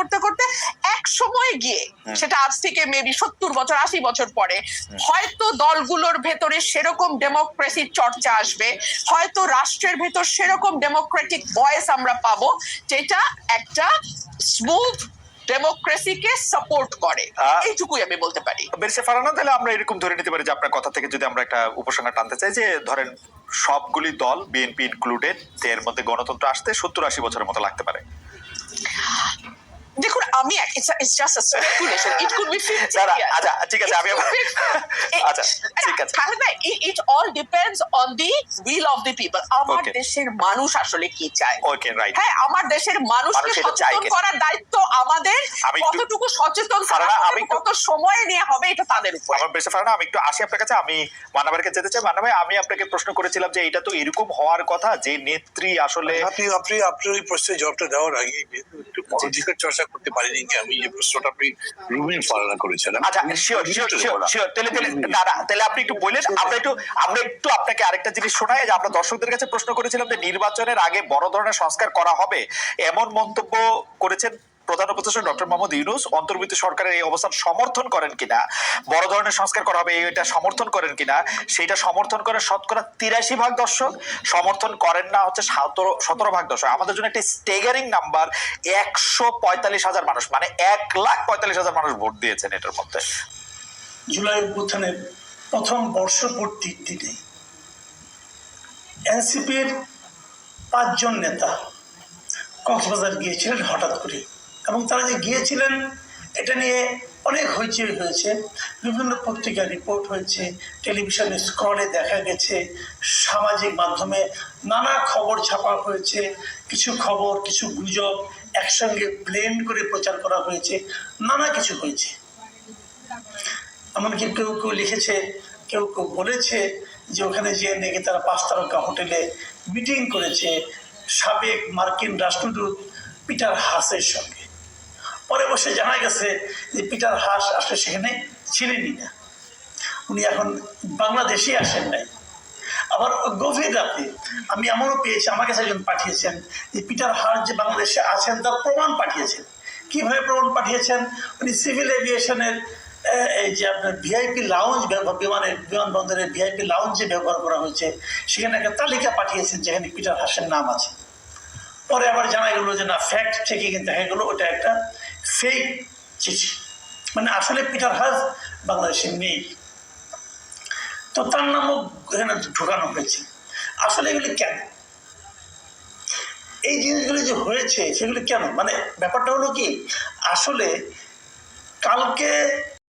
করতে করতে এক সময় গিয়ে, সেটা আজ থেকে মেবি 70 বছর 80 বছর পরে, হয়তো দলগুলোর ভেতরে সেরকম ডেমোক্রেসির চর্চা আসবে, হয়তো রাষ্ট্রের ভেতর সেরকম ডেমোক্রেটিক ভয়েস আমরা পাবো যেটা একটা স্মুথ ডেমোক্রেসিকে সাপোর্ট করে। এইটুকুই আমি বলতে পারি। বেরসে ফারানা, তাহলে আমরা এরকম ধরে নিতে পারি যে আপনার কথা থেকে যদি আমরা একটা উপসংহার টানতে চাই যে ধরেন সবগুলি দল বিএনপি ইনক্লুডেড এর মধ্যে গণতন্ত্র আসতে 70-80 বছরের মতো লাগতে পারে। দেখুন, আমি it's just a speculation. It could be 50 years. আচ্ছা ঠিক আছে, আমি আচ্ছা ঠিক আছে, it all depends on the will of the people. আমার দেশের মানুষ আসলে কি চায়। ওকে, রাইট। হ্যাঁ, আমার দেশের মানুষকে সচেতন করার দায়িত্ব আমাদের। কতটুকু সচেতন করা হবে, কত সময় নিয়ে হবে, এটা তাদের উপর। আমার বেশি ফারানা, আমি একটু আসি আপনার কাছে। আমি মান্নাভাইকে যেতে চাই। মান্না ভাই, আমি আপনাকে প্রশ্ন করেছিলাম যে এটা তো এরকম হওয়ার কথা যে নেত্রী আসলে, আপনি ওই প্রশ্নের জবাবটা দেওয়ার আগে একটু পলিটিক্যাল চর্চা করতে পারিনি কি আমি যে প্রশ্নটা আপনি রুবিন ফারানা করেছেন। আচ্ছা শিওর, তাহলে আপনি একটু বলেন। আমরা একটু আপনাকে আরেকটা জিনিস শোনাই যে আমরা দর্শকদের কাছে প্রশ্ন করেছিলাম যে নির্বাচনের আগে বড় ধরনের সংস্কার করা হবে, এমন মন্তব্য করেছেন প্রধান উপদেষ্টা ডক্টর মোহাম্মদ ইউনূস। অন্তর্বর্তী সরকারের এই অবস্থান সমর্থন করেন কিনা, বড় ধরনের সংস্কার করা হবে এটা সমর্থন করেন কিনা, সেটা সমর্থন করে শতকরা 83% দর্শক, সমর্থন করেন না হচ্ছে 17% দর্শক। আমাদের জন্য একটা স্টেগারিং নাম্বার, 145,000 মানুষ, মানে 1,45,000 মানুষ ভোট দিয়েছেন এটার মধ্যে। জুলাই অভ্যুত্থানের প্রথম বর্ষপূর্তির দিনে এনসিপির 5 জন নেতা কক্সবাজার গিয়েছিলেন হঠাৎ করে, এবং তারা যে গিয়েছিলেন এটা নিয়ে অনেক হইচই হয়েছে, বিভিন্ন পত্রিকার রিপোর্ট হয়েছে, টেলিভিশনে স্ক্রলে দেখা গেছে, সামাজিক মাধ্যমে নানা খবর ছাপা হয়েছে, কিছু খবর কিছু গুজব একসঙ্গে ব্লেন্ড করে প্রচার করা হয়েছে, নানা কিছু হয়েছে। এমনকি কেউ কেউ লিখেছে, কেউ কেউ বলেছে যে ওখানে যে নাকি তারা 5 তারকা হোটেলে মিটিং করেছে সাবেক মার্কিন রাষ্ট্রদূত পিটার হাসের সঙ্গে। পরে বসে জানা গেছে যে পিটার হাস আসলে সেখানে ছিলেনই না, উনি এখন বাংলাদেশে আসেন নাই। আবার গভীর রাতে আমি এমনও পেয়েছি, আমার কাছে একজন পাঠিয়েছেন যে পিটার হাস যে বাংলাদেশে আছেন তার প্রমাণ পাঠিয়েছেন। কীভাবে প্রমাণ পাঠিয়েছেন? উনি সিভিল এভিয়েশনের এই যে আপনার ভিআইপি লাউঞ্জ, বিমানবন্দরের ভিআইপি লাউঞ্জে ব্যবহার করা হয়েছে, সেখানে একটা তালিকা পাঠিয়েছেন যেখানে পিটার হাসের নাম আছে। পরে আবার জানা গেলো যে না, ফ্যাক্ট চেকিং দেখা গেলো ওটা একটা ফেক চিঠি, মানে আসলে পিটার হাস বাংলাদেশে নেই, তো তার নামও এখানে ঢোকানো হয়েছে। আসলে এগুলি কেন, এই জিনিসগুলি যে হয়েছে সেগুলি কেন, মানে ব্যাপারটা হলো কি, আসলে কালকে